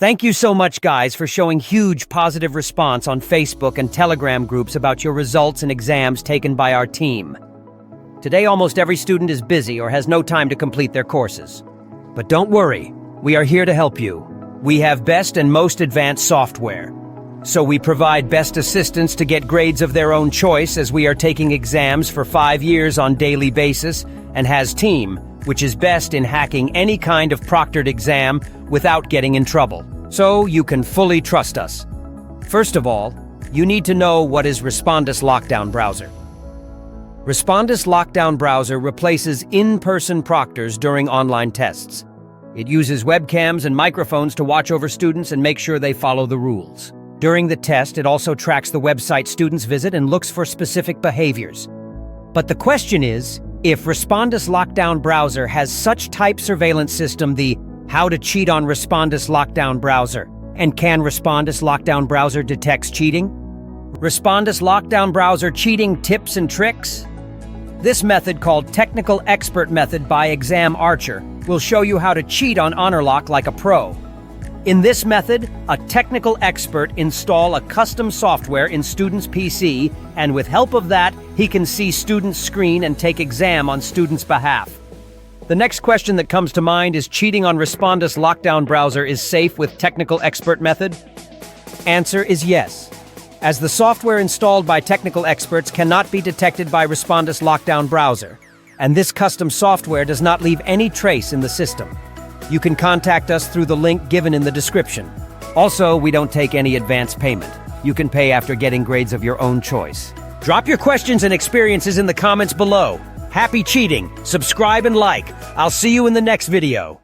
Thank you so much, guys, for showing huge positive response on Facebook and Telegram groups about your results and exams taken by our team. Today, almost every student is busy or has no time to complete their courses. But don't worry, we are here to help you. We have best and most advanced software. So we provide best assistance to get grades of their own choice, as we are taking exams for 5 years on daily basis, and has team, which is best in hacking any kind of proctored exam without getting in trouble. So you can fully trust us. First of all, you need to know what is Respondus Lockdown Browser. Respondus Lockdown Browser replaces in-person proctors during online tests. It uses webcams and microphones to watch over students and make sure they follow the rules. During the test, it also tracks the website students visit and looks for specific behaviors. But the question is, if Respondus Lockdown Browser has such type surveillance system, the How to Cheat on Respondus Lockdown Browser, and can Respondus Lockdown Browser detects cheating? Respondus Lockdown Browser cheating tips and tricks? This method, called Technical Expert Method by Exam Archer, will show you how to cheat on HonorLock like a pro. In this method, a technical expert install a custom software in student's PC, and with help of that, he can see student's screen and take exam on student's behalf. The next question that comes to mind is, cheating on Respondus Lockdown Browser is safe with technical expert method? Answer is yes, as the software installed by technical experts cannot be detected by Respondus Lockdown Browser, and this custom software does not leave any trace in the system. You can contact us through the link given in the description. Also, we don't take any advance payment. You can pay after getting grades of your own choice. Drop your questions and experiences in the comments below. Happy cheating! Subscribe and like. I'll see you in the next video.